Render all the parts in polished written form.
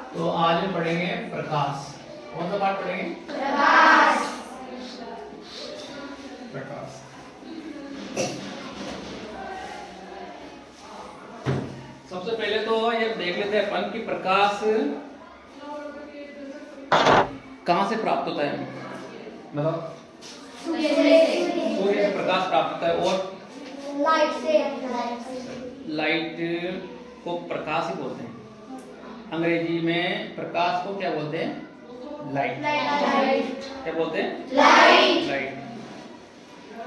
तो आज हम पढ़ेंगे प्रकाश। कौन सा पाठ पढ़ेंगे? प्रकाश। प्रकाश। सबसे पहले तो ये देख लेते हैं अपन कि प्रकाश कहाँ से प्राप्त होता है। मतलब सूर्य से प्रकाश प्राप्त होता है और लाइट से लाइट को प्रकाश ही बोलते हैं। अंग्रेजी में प्रकाश को क्या बोलते हैं? लाइट। क्या बोलते हैं? लाइट।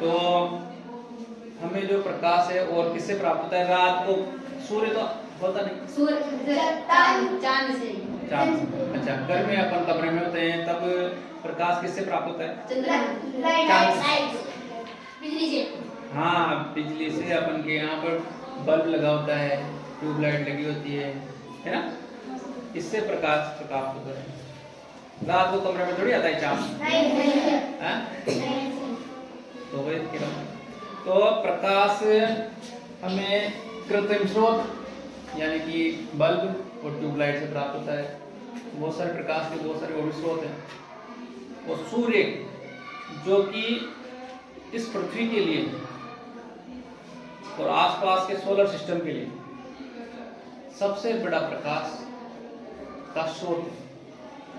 तो हमें जो प्रकाश है और किससे प्राप्त होता है? रात को सूर्य तो होता नहीं, चांद से। चांद। अच्छा, घर में अपन कमरे में होते हैं तब प्रकाश किससे प्राप्त होता है? लाइट बिजली से। हाँ, बिजली से। अपन के यहाँ पर बल्ब लगा होता है, ट्यूबलाइट लगी होती है ना? इससे प्रकाश प्राप्त होता है। रात को कमरे में थोड़ी आता है चांद। तो वही कह रहा हूं। तो प्रकाश हमें कृत्रिम स्रोत यानी कि बल्ब और ट्यूबलाइट से प्राप्त होता है। बहुत सारे प्रकाश के बहुत सारे और भी स्रोत हैं। और सूर्य जो कि इस पृथ्वी के लिए और आसपास के सोलर सिस्टम के लिए सबसे बड़ा प्रकाश का स्रोत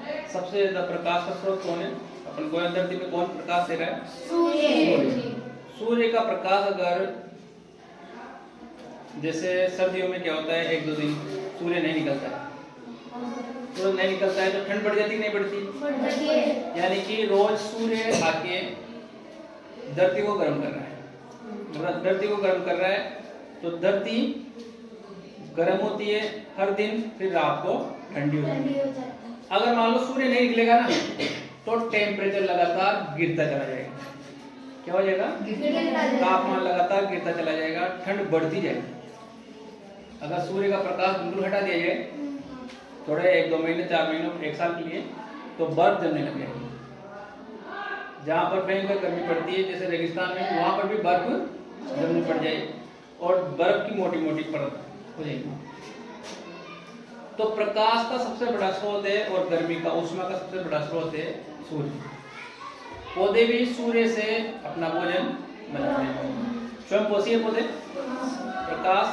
है। सबसे ज्यादा प्रकाश का स्रोत कौन है? अपन को धरती पे कौन प्रकाश दे रहा है? सूर्य। सूर्य का प्रकाश अगर जैसे सर्दियों में क्या होता है, एक दो दिन सूर्य नहीं निकलता है, सूर्य नहीं निकलता है तो ठंड बढ़ जाती नहीं बढ़ती? यानी कि रोज सूर्य आके धरती को गर्म कर रहा है। धरती को गर्म कर रहा है तो धरती गर्म होती है हर दिन, फिर रात को ठंडी हो जाती है। अगर मान लो सूर्य नहीं निकलेगा ना तो टेम्परेचर लगातार गिरता चला जाएगा। क्या हो जाएगा? तापमान लगातार गिरता चला जाएगा, ठंड बढ़ती जाएगी। अगर सूर्य का प्रकाश बिल्कुल हटा दिया जाए थोड़े 1-2 महीने 4 महीनों 1 साल के लिए तो बर्फ जमने लग जाएगी। जहाँ पर भयंकर गर्मी पड़ती है जैसे रेगिस्तान में, वहाँ पर भी बर्फ जमने पड़ जाएगी और बर्फ की मोटी मोटी परत हो जाएगी। तो प्रकाश का सबसे बड़ा स्रोत है और गर्मी का ऊष्मा का सबसे बड़ा स्रोत है सूर्य। पौधे भी सूर्य से अपना भोजन बनाते हैं। स्वयं पोषी है पौधे। प्रकाश,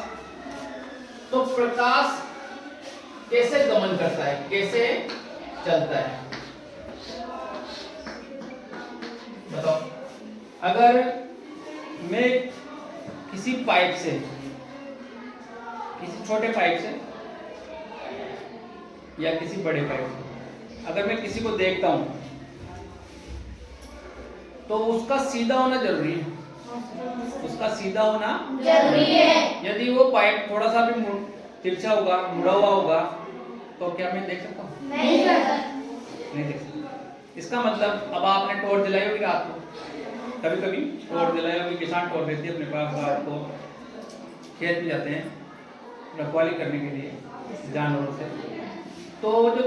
तो प्रकाश कैसे गमन करता है, कैसे चलता है बताओ? अगर मैं किसी पाइप से, किसी छोटे पाइप से या किसी बड़े पाइप से अगर मैं किसी को देखता हूं तो उसका सीधा होना जरूरी है। उसका सीधा होना जरूरी है। यदि वो पाइप थोड़ा सा भी तिरछा होगा, मुड़ा हुआ होगा तो क्या मैं देख सकता हूँ? नहीं देख सकता। इसका मतलब अब आपने टॉर्च जलाई होगी रात को, कभी कभी टॉर्च जलाई होगी, किसान टॉर्च देती है अपने पास, रात को खेत में जाते हैं रखवाली करने के लिए जानवरों से। तो जो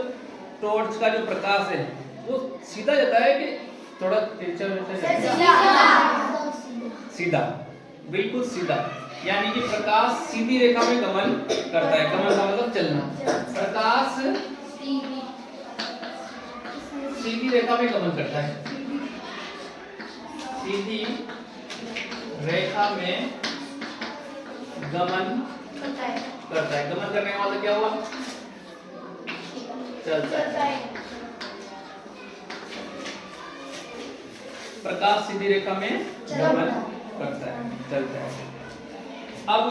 टॉर्च का जो प्रकाश है वो सीधा जाता है कि थोड़ा तिरछा सीधा? बिल्कुल सीधा। यानी कि प्रकाश सीधी रेखा में गमन करता है। गमन का मतलब चलना। प्रकाश सीधी रेखा में गमन करता है। सीधी रेखा में गमन करता है। गमन करने का मतलब क्या हुआ? चलता है। प्रकाश सीधी रेखा में गमन करता है, चलता है। अब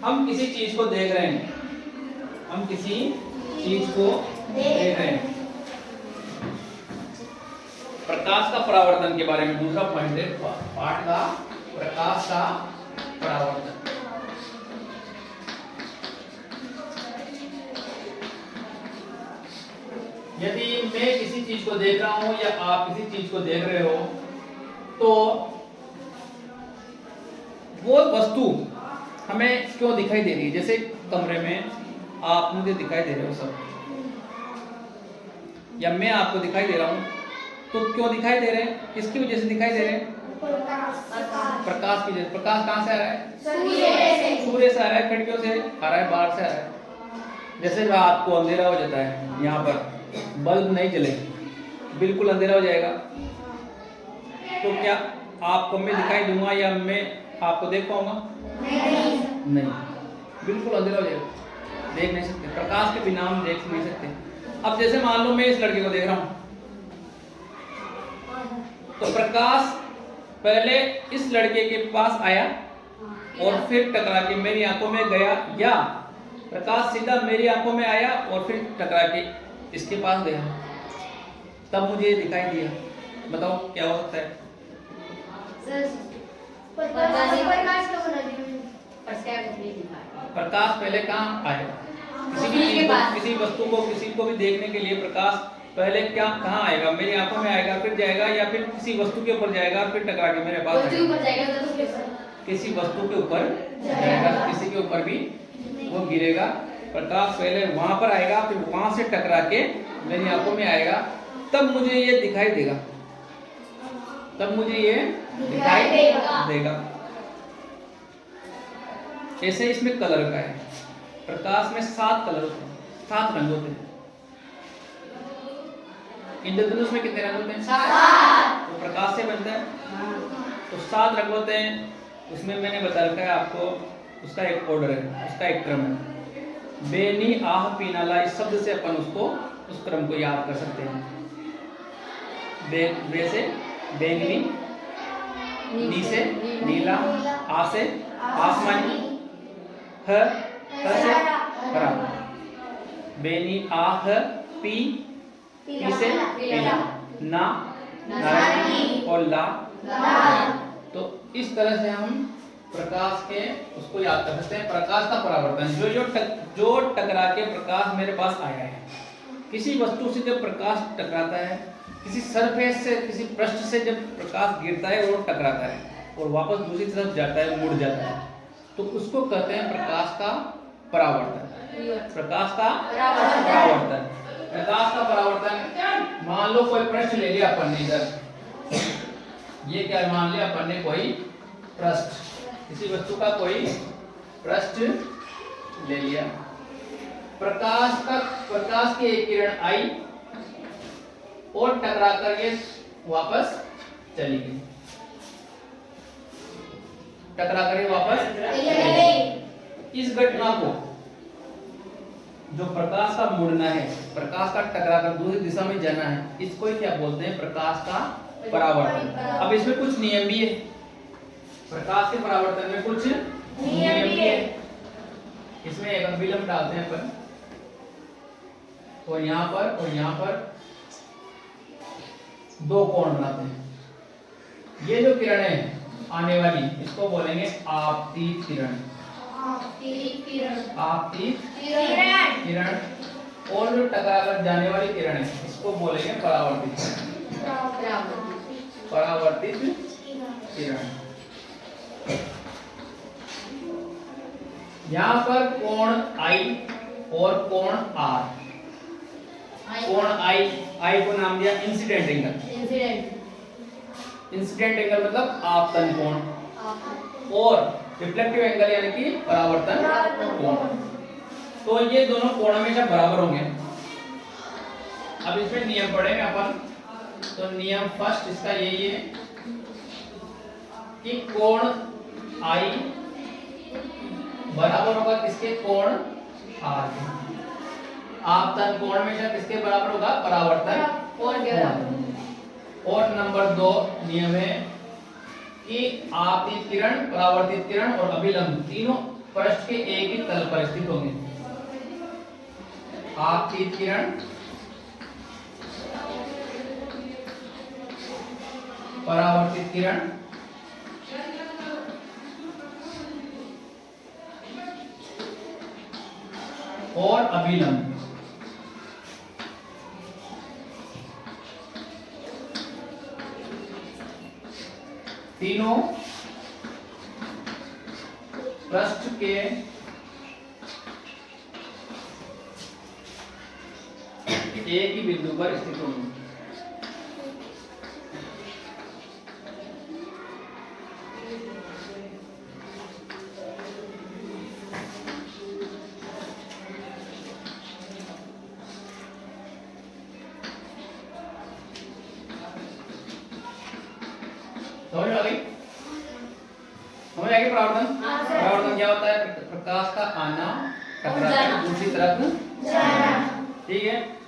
हम किसी चीज को देख रहे हैं, हम किसी चीज को देख रहे हैं। प्रकाश का परावर्तन के बारे में दूसरा पॉइंट है पाठ का, प्रकाश का परावर्तन। यदि मैं किसी चीज को देख रहा हूं या आप किसी चीज को देख रहे हो तो वो वस्तु हमें क्यों दिखाई दे रही है? जैसे कमरे में आप मुझे दिखाई दे रहे हो सब, या मैं आपको दिखाई दे रहा हूं तो क्यों दिखाई दे रहे हैं? किसकी वजह से दिखाई दे रहे हैं? प्रकाश की वजह। प्रकाश कहां से आ रहा है? सूर्य से आ रहा है, खिड़कियों से आ रहा है, बाहर से आ रहा है। जैसे रात को अंधेरा हो जाता है, यहाँ पर बल्ब नहीं जले, बिल्कुल अंधेरा हो जाएगा, तो क्या आपको मैं दिखाई दूंगा या मैं आपको देख पाऊंगा? नहीं, बिल्कुल अंधेरा हो जाएगा, देख नहीं सकते। प्रकाश के बिना हम देख नहीं सकते। अब जैसे मान लो मैं इस लड़के को देख रहा हूं, तो प्रकाश पहले इस लड़के के पास आया और फिर टकरा के मेरी आंखों में गया, या प्रकाश सीधा मेरी आंखों में आया और फिर टकरा के इसके पास गया, तब मुझे ये दिखाई दिया। बताओ क्या हो सकता है? प्रकाश पहले कहाँ आएगा? किसी वस्तु को, किसी को भी देखने के लिए प्रकाश पहले क्या कहाँ आएगा? मेरी आंखों में आएगा, फिर जाएगा, या फिर किसी वस्तु के ऊपर जाएगा, फिर टकरा के मेरे पास आएगा। किसी वस्तु के ऊपर जाएगा, किसी के ऊपर भी वो गिरेगा। प्रकाश पहले वहां पर आएगा, फिर वहां से टकरा के मेरी आंखों में आएगा, तब मुझे ये दिखाई देगा, तब मुझे ये दिखाई देगा। ऐसे इसमें कलर का है। प्रकाश में 7 कलर होते हैं, 7 रंग होते हैं। इंद्रधनुष में कितने रंग होते हैं? 7। तो प्रकाश से बनता है, तो 7 रंग होते हैं। उसमें मैंने बता रखा है आपको, उसका एक ऑर्डर है, उसका एक क्रम है। बेनी आह पीनाला, इस शब्द से अपन उसको, उस क्रम को याद कर सकते हैं। बे से बैंगनी, नी से नीला, आ से आसमानी, ह से हरा। बेनी आह पी, पी से पीला, ना नारंगी और ला। तो इस तरह से हम प्रकाश के उसको याद कर सकते हैं। प्रकाश का परावर्तन, जो टकरा के प्रकाश मेरे पास आया है, किसी वस्तु से जब प्रकाश टकराता है, किसी सरफेस से, किसी पृष्ठ से जब प्रकाश गिरता है और टकराता है और वापस दूसरी तरफ जाता है, मुड़ जाता है, तो उसको कहते हैं प्रकाश का परावर्तन। प्रकाश का परावर्तन, प्रकाश का परावर्तन। मान लो कोई पृष्ठ ले लिया अपन ने, इधर ये क्या मान लिया अपन ने, कोई पृष्ठ, किसी वस्तु का कोई पृष्ठ ले लिया। प्रकाश की एक किरण आई और टकरा कर ये वापस चली गई, टकरा कर ये वापस चली गई। इस घटना को, जो प्रकाश का मुड़ना है, प्रकाश का टकरा कर दूसरी दिशा में जाना है, इसको ही क्या बोलते हैं? प्रकाश का परावर्तन। अब इसमें कुछ नियम भी है, प्रकाश के परावर्तन में कुछ नियम भी है। इसमें एक अभिलंब डालते हैं अपन, और यहाँ पर 2 कोण बनाते हैं। ये जो किरणें हैं आने वाली, इसको बोलेंगे आपतित किरण, आपतित किरण। और जो टकरा कर जाने वाली किरण है, इसको बोलेंगे परावर्तित किरण। यहाँ पर कोण आई और कोण आर। कोण आई को नाम दिया इंसिडेंट एंगल। इंसिडेंट एंगल मतलब आपतन कोण, और रिफ्लेक्टिव एंगल यानी कि परावर्तन कोण। तो ये दोनों कोण हमेशा बराबर होंगे। अब इसमें नियम पढ़ेंगे अपन। तो नियम फर्स्ट इसका यही है कि कोण आई बराबर होगा किसके? कोण आर के। आपतन कोण हमेशा किसके बराबर होगा? परावर्तन कोण। और नंबर 2 नियम है कि आपतित किरण, परावर्तित किरण और अभिलंब तीनों पृष्ठ के एक ही तल पर स्थित होंगे। आपतित किरण, परावर्तित किरण और अभिलंब तीनों पृष्ठ के एक ही बिंदु पर स्थित होंगे। समझ में आ गई? समझ आ गई परावर्तन? हाँ, सर। परावर्तन क्या होता है? प्रकाश का आना टकरा जाना। कर दूसरी तरफ जाना। ठीक है।